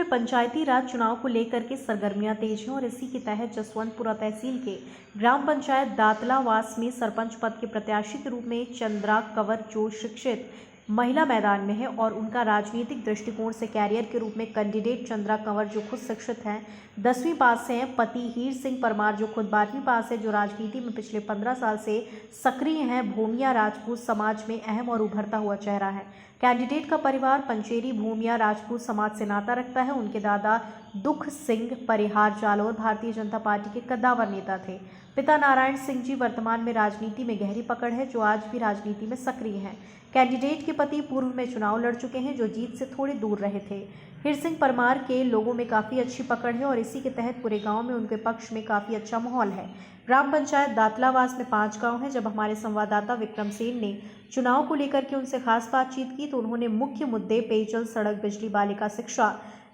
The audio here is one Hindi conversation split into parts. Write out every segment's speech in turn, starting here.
पंचायती राज चुनाव को लेकर के सरगर्मियां तेज हैं और इसी के तहत जसवंतपुरा तहसील के ग्राम पंचायत दातलावास में सरपंच पद के प्रत्याशी के रूप में चंद्रा कंवर जो शिक्षित महिला मैदान में है और उनका राजनीतिक दृष्टिकोण से कैरियर के रूप में कैंडिडेट चंद्रा कंवर जो खुद शिक्षित हैं, 10वीं पास से हैं, पति हीर सिंह परमार जो खुद 12वीं पास है, जो राजनीति में पिछले 15 साल से सक्रिय हैं, भूमिया राजपूत समाज में अहम और उभरता हुआ चेहरा है। कैंडिडेट का परिवार पंचेरी भूमिया राजपूत समाज से नाता रखता है। उनके दादा दुख सिंह परिहार जालोर भारतीय जनता पार्टी के कद्दावर नेता थे। पिता नारायण सिंह जी वर्तमान में राजनीति में गहरी पकड़ है, जो आज भी राजनीति में सक्रिय हैं। कैंडिडेट के पति पूर्व में चुनाव लड़ चुके हैं, जो जीत से थोड़े दूर रहे थे। हीर सिंह परमार के लोगों में काफ़ी अच्छी पकड़ है और इसी के तहत पूरे गांव में उनके पक्ष में काफ़ी अच्छा माहौल है। ग्राम पंचायत दातलावास में 5 गांव हैं। जब हमारे संवाददाता विक्रम सेन ने चुनाव को लेकर के उनसे खास बातचीत की तो उन्होंने मुख्य मुद्दे पेयजल, सड़क, बिजली, बालिका शिक्षा,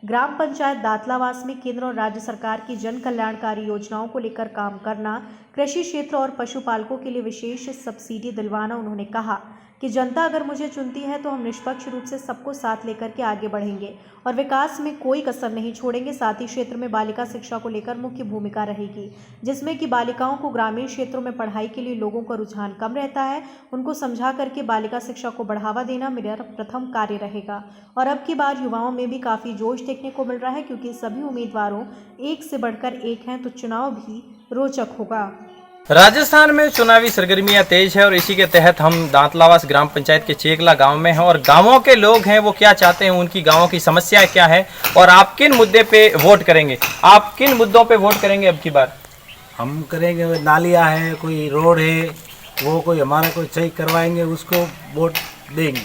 ग्राम पंचायत दातलावास में केंद्र और राज्य सरकार की जन कल्याणकारी योजनाओं को लेकर काम करना, कृषि क्षेत्र और पशुपालकों के लिए विशेष सब्सिडी दिलवाना। उन्होंने कहा कि जनता अगर मुझे चुनती है तो हम निष्पक्ष रूप से सबको साथ लेकर के आगे बढ़ेंगे और विकास में कोई कसर नहीं छोड़ेंगे। साथ ही क्षेत्र में बालिका शिक्षा को लेकर मुख्य भूमिका रहेगी, जिसमें कि बालिकाओं को ग्रामीण क्षेत्रों में पढ़ाई के लिए लोगों का रुझान कम रहता है, उनको समझा करके बालिका शिक्षा को बढ़ावा देना मेरा प्रथम कार्य रहेगा। और अब की बार युवाओं में भी काफ़ी जोश देखने को मिल रहा है, क्योंकि सभी उम्मीदवारों एक से बढ़कर एक हैं, तो चुनाव भी रोचक होगा। राजस्थान में चुनावी सरगर्मियां तेज है और इसी के तहत हम दांतलावास ग्राम पंचायत के चेकला गांव में हैं और गांवों के लोग हैं वो क्या चाहते हैं, उनकी गांवों की समस्याएं क्या है और आप किन मुद्दे पे वोट करेंगे, आप किन मुद्दों पे वोट करेंगे अब की बार? हम करेंगे नालियाँ है, कोई रोड है, वो कोई हमारा कोई सही करवाएंगे, उसको वोट देंगे।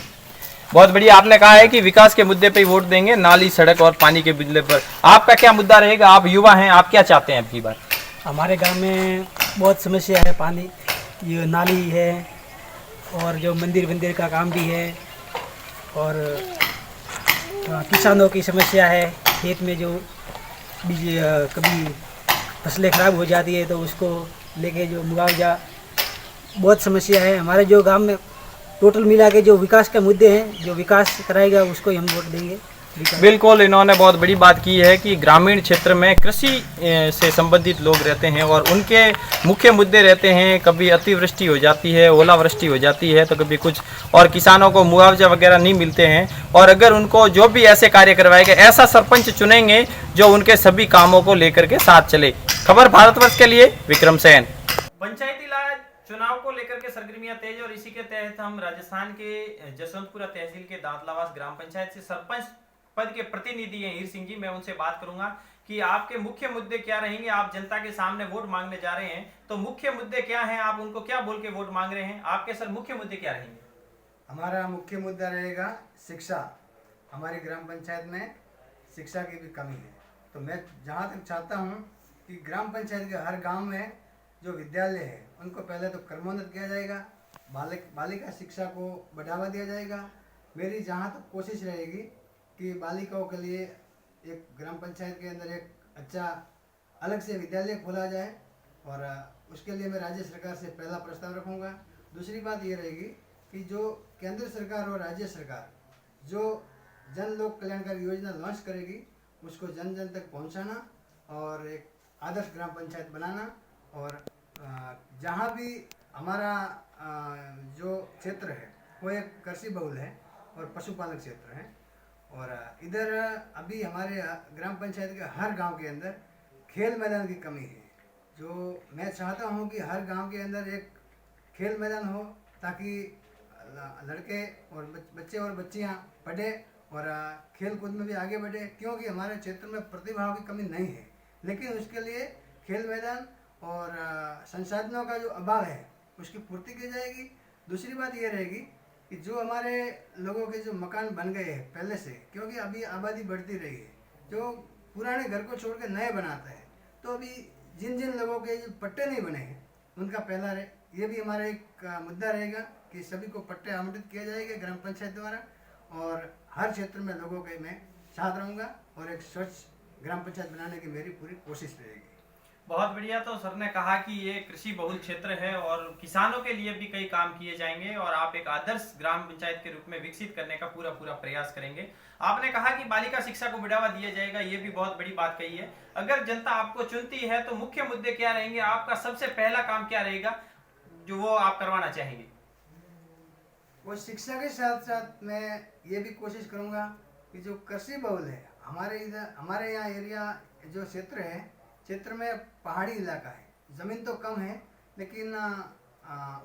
बहुत बढ़िया, आपने कहा है कि विकास के मुद्दे पे वोट देंगे, नाली, सड़क और पानी के मुद्दे पर। आपका क्या मुद्दा रहेगा? आप युवा हैं, आप क्या चाहते हैं अब की बार? हमारे गांव में बहुत समस्या है, पानी, ये नाली है और जो मंदिर का काम भी है और किसानों की समस्या है। खेत में जो कभी फसलें खराब हो जाती है तो उसको लेके जो मुआवजा, बहुत समस्या है हमारे जो गांव में। टोटल मिला के जो विकास के मुद्दे हैं, जो विकास कराएगा उसको ही हम वोट देंगे। बिल्कुल, इन्होंने बहुत बड़ी बात की है कि ग्रामीण क्षेत्र में कृषि से संबंधित लोग रहते हैं और उनके मुख्य मुद्दे रहते हैं, कभी अतिवृष्टि हो जाती है, ओलावृष्टि हो जाती है तो कभी कुछ, और किसानों को मुआवजा वगैरह नहीं मिलते हैं। और अगर उनको जो भी ऐसे कार्य करवाएंगे, ऐसा सरपंच चुनेंगे जो उनके सभी कामों को लेकर के साथ चले। खबर भारतवर्ष के लिए विक्रम सेन। पंचायती राज चुनाव को लेकर के सरगर्मियां तेज और इसी के तहत हम राजस्थान के जसवंतपुरा तहसील के दांतलावास ग्राम पंचायत से सरपंच पद के प्रतिनिधि हैं हीर सिंह जी। मैं उनसे बात करूंगा कि आपके मुख्य मुद्दे क्या रहेंगे। आप जनता के सामने वोट मांगने जा रहे हैं तो मुख्य मुद्दे क्या हैं, आप उनको क्या बोल के वोट मांग रहे हैं? आपके सर मुख्य मुद्दे क्या रहेंगे? हमारा मुख्य मुद्दा रहेगा शिक्षा। हमारी ग्राम पंचायत में शिक्षा की भी कमी है, तो मैं जहाँ तक चाहता हूँ कि ग्राम पंचायत के हर गाँव में जो विद्यालय है उनको पहले तो क्रमोन्नत किया जाएगा, बालिका शिक्षा को बढ़ावा दिया जाएगा। मेरी जहाँ तक कोशिश रहेगी कि बालिकाओं के लिए एक ग्राम पंचायत के अंदर एक अच्छा अलग से विद्यालय खोला जाए और उसके लिए मैं राज्य सरकार से पहला प्रस्ताव रखूंगा। दूसरी बात ये रहेगी कि जो केंद्र सरकार और राज्य सरकार जो जन लोक कल्याणकारी योजना लॉन्च करेगी उसको जन जन तक पहुंचाना और एक आदर्श ग्राम पंचायत बनाना। और जहाँ भी हमारा जो क्षेत्र है वो एक कृषि बहुल है और पशुपालक क्षेत्र है और इधर अभी हमारे ग्राम पंचायत के हर गांव के अंदर खेल मैदान की कमी है। जो मैं चाहता हूं कि हर गांव के अंदर एक खेल मैदान हो ताकि लड़के और बच्चे और बच्चियां पढ़े और खेल कूद में भी आगे बढ़े, क्योंकि हमारे क्षेत्र में प्रतिभाओं की कमी नहीं है, लेकिन उसके लिए खेल मैदान और संसाधनों का जो अभाव है उसकी पूर्ति की जाएगी। दूसरी बात ये रहेगी कि जो हमारे लोगों के जो मकान बन गए हैं पहले से, क्योंकि अभी आबादी बढ़ती रही है, जो पुराने घर को छोड़ के नए बनाता है, तो अभी जिन जिन लोगों के जो पट्टे नहीं बने हैं उनका पहला ये भी हमारा एक मुद्दा रहेगा कि सभी को पट्टे आवंटित किए जाएंगे ग्राम पंचायत द्वारा। और हर क्षेत्र में लोगों के मैं साथ रहूँगा और एक स्वच्छ ग्राम पंचायत बनाने की मेरी पूरी कोशिश रहेगी। बहुत बढ़िया। तो सर ने कहा कि ये कृषि बहुल क्षेत्र है और किसानों के लिए भी कई काम किए जाएंगे और आप एक आदर्श ग्राम पंचायत के रूप में विकसित करने का पूरा प्रयास करेंगे। आपने कहा कि बालिका शिक्षा को बढ़ावा दिया जाएगा, ये भी बहुत बड़ी बात कही है। अगर जनता आपको चुनती है तो मुख्य मुद्दे क्या रहेंगे, आपका सबसे पहला काम क्या रहेगा जो वो आप करवाना चाहेंगे? वो शिक्षा के साथ साथ मैं ये भी कोशिश करूँगा कि जो कृषि बहुल है हमारे यहाँ एरिया जो क्षेत्र में पहाड़ी इलाका है, ज़मीन तो कम है लेकिन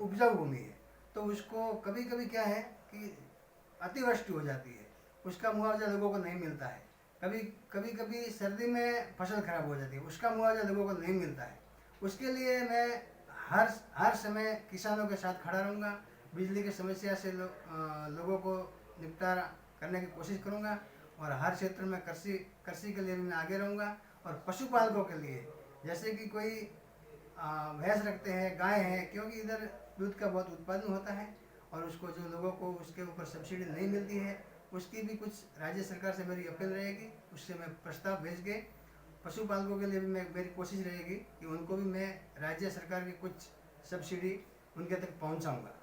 उपजाऊ भूमि है, तो उसको कभी कभी क्या है कि अतिवृष्टि हो जाती है, उसका मुआवजा लोगों को नहीं मिलता है। कभी सर्दी में फसल खराब हो जाती है, उसका मुआवजा लोगों को नहीं मिलता है। उसके लिए मैं हर समय किसानों के साथ खड़ा रहूँगा। बिजली की समस्या से लोगों को निपटारा करने की कोशिश करूँगा और हर क्षेत्र में कृषि के लिए भी मैं आगे रहूँगा। और पशुपालकों के लिए जैसे कि कोई भैंस रखते हैं, गाय हैं, क्योंकि इधर दूध का बहुत उत्पादन होता है और उसको जो लोगों को उसके ऊपर सब्सिडी नहीं मिलती है, उसकी भी कुछ राज्य सरकार से मेरी अपील रहेगी, उससे मैं प्रस्ताव भेज के पशुपालकों के लिए भी मेरी कोशिश रहेगी कि उनको भी मैं राज्य सरकार की कुछ सब्सिडी उनके तक पहुंचाऊंगा।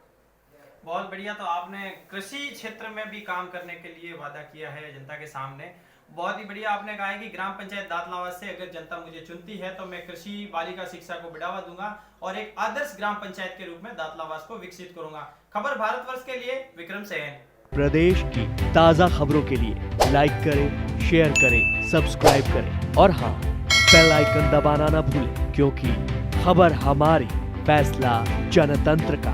बहुत बढ़िया। तो आपने कृषि क्षेत्र में भी काम करने के लिए वादा किया है जनता के सामने। बहुत ही बढ़िया। आपने कहा है कि ग्राम पंचायत दातलावास से अगर जनता मुझे चुनती है तो मैं कृषि बालिका शिक्षा को बढ़ावा दूंगा और एक आदर्श ग्राम पंचायत के रूप में दातलावास को विकसित करूंगा। खबर भारतवर्ष के लिए विक्रम सैन। प्रदेश की ताज़ा खबरों के लिए लाइक करें, शेयर करें, सब्सक्राइब करें और हाँ, बेल आइकन दबाना ना भूलें, क्योंकि खबर हमारी, फैसला जनतंत्र का।